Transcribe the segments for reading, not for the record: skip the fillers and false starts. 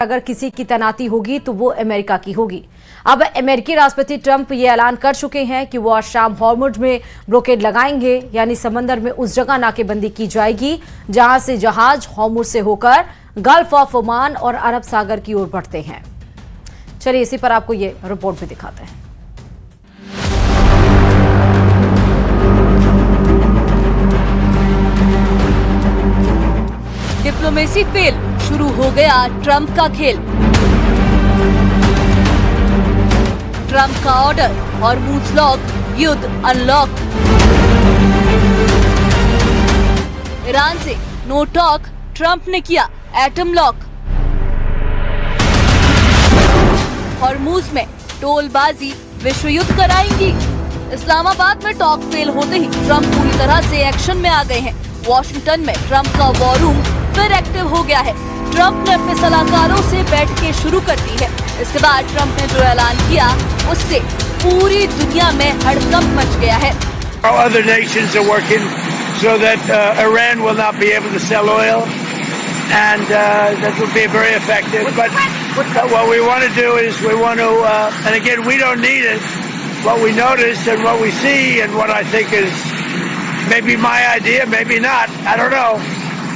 अगर किसी की तैनाती होगी तो वो अमेरिका की होगी। अब अमेरिकी राष्ट्रपति ट्रंप ये ऐलान कर चुके हैं कि वो आज शाम हॉर्मुज में ब्लॉकेड लगाएंगे, यानी समंदर में उस जगह नाकेबंदी की जाएगी जहां से जहाज हॉर्मुज से होकर गल्फ ऑफ ओमान और अरब सागर की ओर बढ़ते हैं। चलिए इसी पर आपको ये रिपोर्ट भी दिखाते हैं। डिप्लोमेसी फेल, शुरू हो गया ट्रंप का खेल। ट्रंप का ऑर्डर, हॉर्मुज लॉक, युद्ध अनलॉक। ईरान से नो टॉक, ट्रंप ने किया एटम लॉक। हॉर्मुज में टोलबाजी, विश्व युद्ध कराएंगी। इस्लामाबाद में टॉक फेल होते ही ट्रंप पूरी तरह से एक्शन में आ गए हैं। वॉशिंगटन में ट्रंप का वॉर रूम फिर एक्टिव हो गया है। ट्रंप ने अपने सलाहकारों से बैठकें शुरू कर दी है। इसके बाद ट्रंप ने जो ऐलान किया उससे पूरी दुनिया में हड़कंप मच गया है। Other nations are working so that Iran will not be able to sell oil, and that will be very effective. But what we want to do is we want to, and again, we don't need it. What we notice and what we see and what I think is maybe my idea, maybe not, I don't know.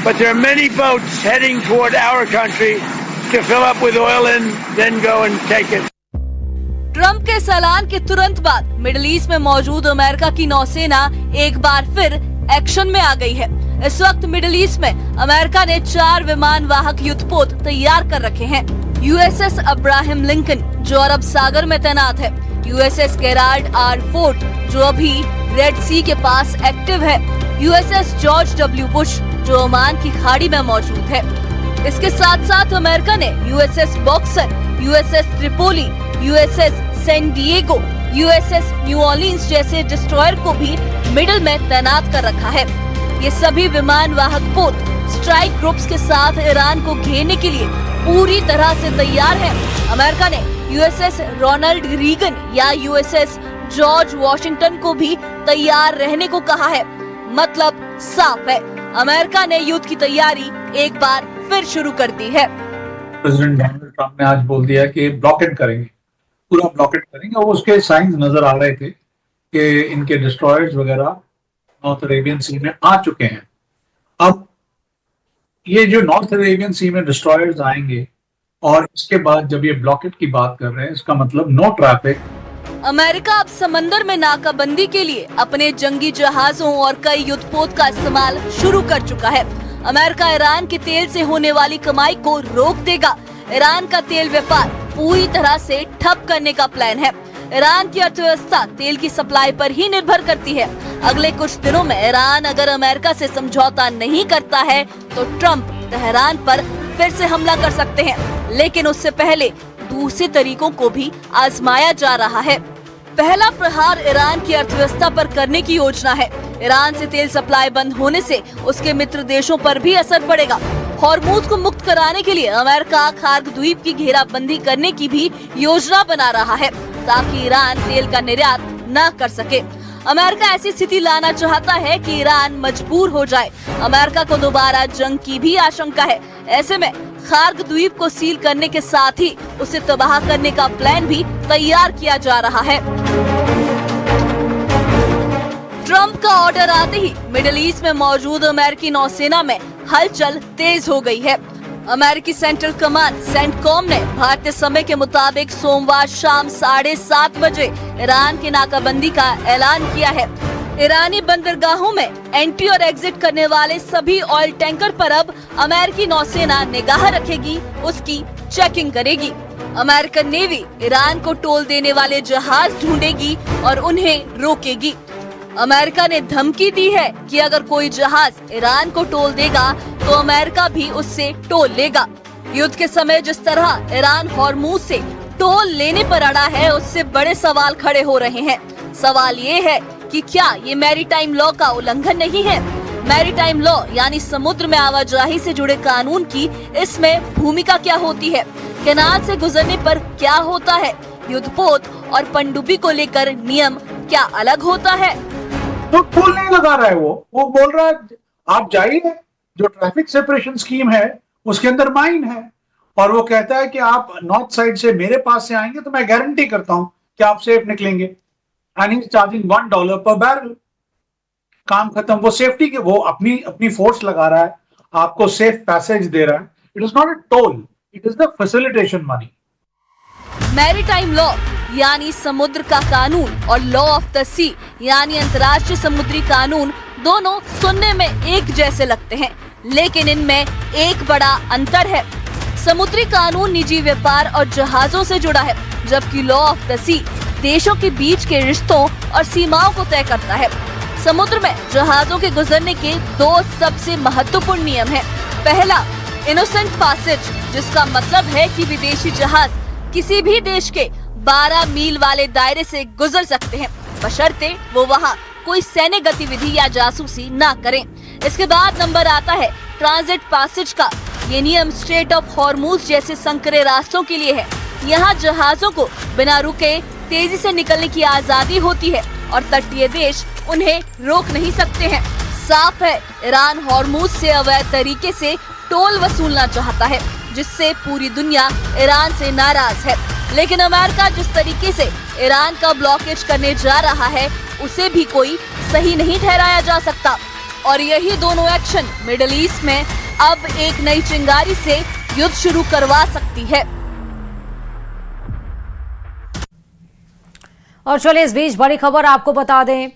But there are many boats heading toward our country to fill up with oil and then go and take it. Trump के इस ऐलान के तुरंत बाद middle east में मौजूद America की नौसेना एक बार फिर एक्शन में आ गई है। इस वक्त मिडिल ईस्ट में अमेरिका ने 4 विमान वाहक युद्धपोत तैयार कर रखे हैं। यूएसएस अब्राहम लिंकन जो अरब सागर में तैनात है, यूएसएस गेराल्ड आर फोर्ड जो अभी रेड सी के पास एक्टिव है, यूएसएस जॉर्ज डब्ल्यू बुश जो ओमान की खाड़ी में मौजूद है। इसके साथ साथ अमेरिका ने USS Boxer, USS Tripoli, USS San Diego, USS New Orleans जैसे डिस्ट्रॉयर को भी मिडिल में तैनात कर रखा है। ये सभी विमान वाहक पोत स्ट्राइक ग्रुप्स के साथ ईरान को घेरने के लिए पूरी तरह से तैयार है। अमेरिका ने यूएसएस रोनाल्ड रीगन या यूएसएस जॉर्ज वॉशिंगटन को भी तैयार रहने को कहा है। मतलब साफ है, अमेरिका ने युद्ध की तैयारी एक बार फिर शुरू कर दी है। प्रेसिडेंट डोनाल्ड ट्रंप ने आज बोल दिया कि ब्लॉकेट करेंगे, पूरा ब्लॉकेट करेंगे, और उसके साइंस नजर आ रहे थे कि इनके डिस्ट्रॉयर्स वगैरह नॉर्थ अरेबियन सी में आ चुके हैं। अब ये जो नॉर्थ अरेबियन सी में डिस्ट्रॉयर्स आएंगे और इसके बाद जब ये ब्लॉकेट की बात कर रहे हैं, इसका मतलब नो ट्रैफिक। अमेरिका अब समंदर में नाकाबंदी के लिए अपने जंगी जहाजों और कई युद्धपोत का इस्तेमाल शुरू कर चुका है। अमेरिका ईरान के तेल से होने वाली कमाई को रोक देगा। ईरान का तेल व्यापार पूरी तरह से ठप करने का प्लान है। ईरान की अर्थव्यवस्था तेल की सप्लाई पर ही निर्भर करती है। अगले कुछ दिनों में ईरान अगर अमेरिका से समझौता नहीं करता है तो ट्रंप तेहरान पर फिर से हमला कर सकते हैं, लेकिन उससे पहले दूसरे तरीकों को भी आजमाया जा रहा है। पहला प्रहार ईरान की अर्थव्यवस्था पर करने की योजना है। ईरान से तेल सप्लाई बंद होने से उसके मित्र देशों पर भी असर पड़ेगा। हॉर्मुज को मुक्त कराने के लिए अमेरिका खार्ग द्वीप की घेराबंदी करने की भी योजना बना रहा है ताकि ईरान तेल का निर्यात न कर सके। अमेरिका ऐसी स्थिति लाना चाहता है कि ईरान मजबूर हो जाए। अमेरिका को दोबारा जंग की भी आशंका है। ऐसे में खार्ग द्वीप को सील करने के साथ ही उसे तबाह करने का प्लान भी तैयार किया जा रहा है। ट्रंप का ऑर्डर आते ही मिडिल ईस्ट में मौजूद अमेरिकी नौसेना में हलचल तेज हो गई है। अमेरिकी सेंट्रल कमांड सेंटकॉम ने भारतीय समय के मुताबिक सोमवार शाम 7:30 बजे ईरान की नाकाबंदी का ऐलान किया है। ईरानी बंदरगाहों में एंट्री और एग्जिट करने वाले सभी ऑयल टैंकर पर अब अमेरिकी नौसेना निगाह रखेगी, उसकी चेकिंग करेगी। अमेरिकन नेवी ईरान को टोल देने वाले जहाज ढूंढेगी और उन्हें रोकेगी। अमेरिका ने धमकी दी है कि अगर कोई जहाज ईरान को टोल देगा तो अमेरिका भी उससे टोल लेगा। युद्ध के समय जिस तरह ईरान हॉर्मुज से टोल लेने पर अड़ा है, उससे बड़े सवाल खड़े हो रहे हैं। सवाल ये है कि क्या ये मैरीटाइम लॉ का उल्लंघन नहीं है? मैरीटाइम लॉ यानी समुद्र में आवाजाही से जुड़े कानून की इसमें भूमिका क्या होती है? कैनाल से गुजरने पर क्या होता है? युद्धपोत और पनडुब्बी को लेकर नियम क्या अलग होता है? तो टोल नहीं लगा रहा है, वो बोल रहा है आप जाइए, जो ट्रैफिक सेपरेशन स्कीम है उसके अंदर माइन है और वो कहता है कि आप नॉर्थ साइड से मेरे पास से आएंगे तो मैं गारंटी करता हूं कि आप सेफ निकलेंगे, एंड ही चार्जिंग $1 पर बैरल। काम खत्म। वो सेफ्टी के वो अपनी फोर्स लगा रहा है, आपको सेफ पैसेज दे रहा है। It is not a toll, it is the facilitation money. Maritime law यानी समुद्र का कानून और लॉ ऑफ द सी यानी अंतर्राष्ट्रीय समुद्री कानून दोनों सुनने में एक जैसे लगते हैं, लेकिन इनमें एक बड़ा अंतर है। समुद्री कानून निजी व्यापार और जहाजों से जुड़ा है, जबकि लॉ ऑफ द सी देशों के बीच के रिश्तों और सीमाओं को तय करता है। समुद्र में जहाजों के गुजरने के दो सबसे महत्वपूर्ण नियम हैं। पहला, इनोसेंट पैसेज, जिसका मतलब है कि विदेशी जहाज किसी भी देश के 12 मील वाले दायरे से गुजर सकते हैं, बशर्ते वो वहाँ कोई सैन्य गतिविधि या जासूसी ना करें। इसके बाद नंबर आता है ट्रांजिट पैसेज का। ये नियम स्ट्रेट ऑफ हॉर्मूज जैसे संकरे रास्तों के लिए है। यहाँ जहाजों को बिना रुके तेजी से निकलने की आजादी होती है और तटीय देश उन्हें रोक नहीं सकते हैं। साफ है, ईरान हॉर्मूज से अवैध तरीके से टोल वसूलना चाहता है, जिससे पूरी दुनिया ईरान से नाराज है। लेकिन अमेरिका जिस तरीके से ईरान का ब्लॉकेज करने जा रहा है, उसे भी कोई सही नहीं ठहराया जा सकता। और यही दोनों एक्शन मिडिल ईस्ट में अब एक नई चिंगारी से युद्ध शुरू करवा सकती है। और चलिए इस बीच बड़ी खबर आपको बता दें,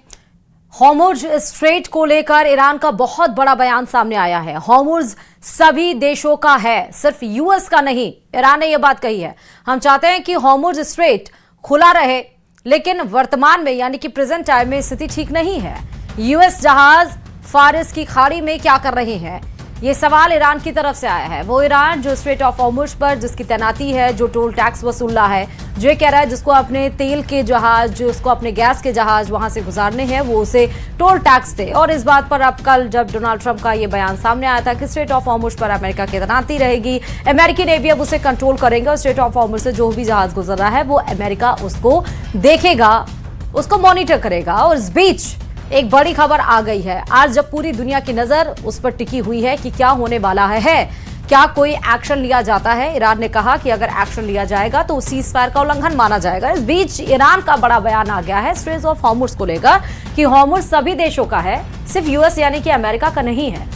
हॉर्मुज स्ट्रेट को लेकर ईरान का बहुत बड़ा बयान सामने आया है। हॉर्मुज सभी देशों का है, सिर्फ यूएस का नहीं। ईरान ने यह बात कही है, हम चाहते हैं कि हॉर्मुज स्ट्रेट खुला रहे, लेकिन वर्तमान में यानी कि प्रेजेंट टाइम में स्थिति ठीक नहीं है। यूएस जहाज फारिस की खाड़ी में क्या कर रहे हैं, ये सवाल ईरान की तरफ से आया है। वो ईरान जो स्ट्रेट ऑफ हॉर्मुज पर जिसकी तैनाती है, जो टोल टैक्स वसूल रहा है, जो ये कह रहा है जिसको अपने तेल के जहाज, जो उसको अपने गैस के जहाज वहां से गुजारने हैं, वो उसे टोल टैक्स दे। और इस बात पर अब कल जब डोनाल्ड ट्रंप का ये बयान सामने आया था कि स्ट्रेट ऑफ हॉर्मुज पर अमेरिका की तैनाती रहेगी, अमेरिकी नेवी अब उसे कंट्रोल करेंगे और स्ट्रेट ऑफ हॉर्मुज से जो भी जहाज गुजर रहा है वो अमेरिका उसको देखेगा, उसको मॉनिटर करेगा। और इस बीच एक बड़ी खबर आ गई है आज, जब पूरी दुनिया की नजर उस पर टिकी हुई है कि क्या होने वाला है, क्या कोई एक्शन लिया जाता है। ईरान ने कहा कि अगर एक्शन लिया जाएगा तो सीज फायर का उल्लंघन माना जाएगा। इस बीच ईरान का बड़ा बयान आ गया है स्ट्रेट ऑफ हॉर्मुज को लेकर कि हॉर्मुज सभी देशों का है, सिर्फ यूएस यानी कि अमेरिका का नहीं है।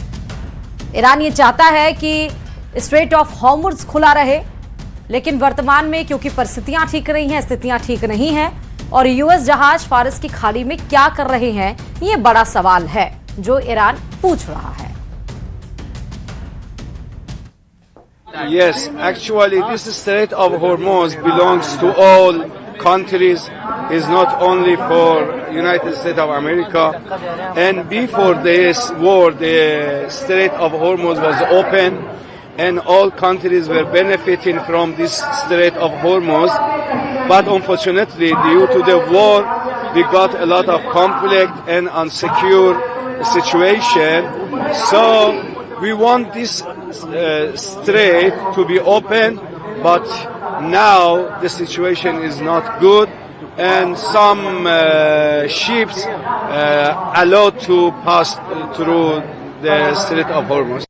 ईरान ये चाहता है कि स्ट्रेट ऑफ हॉर्मुज खुला रहे, लेकिन वर्तमान में क्योंकि परिस्थितियां ठीक रही हैं, स्थितियां ठीक नहीं है और यूएस जहाज फारिस की खाड़ी में क्या कर रहे हैं, ये बड़ा सवाल है जो ईरान पूछ रहा है। Yes, actually this Strait of Hormuz belongs to all countries, is not only for United States of America. And before this war, the Strait of Hormuz was open and all countries were benefiting from this Strait of Hormuz. But unfortunately, due to the war, we got a lot of conflict and unsecure situation. So we want this strait to be open, but now the situation is not good, and some ships allowed to pass through the Strait of Hormuz.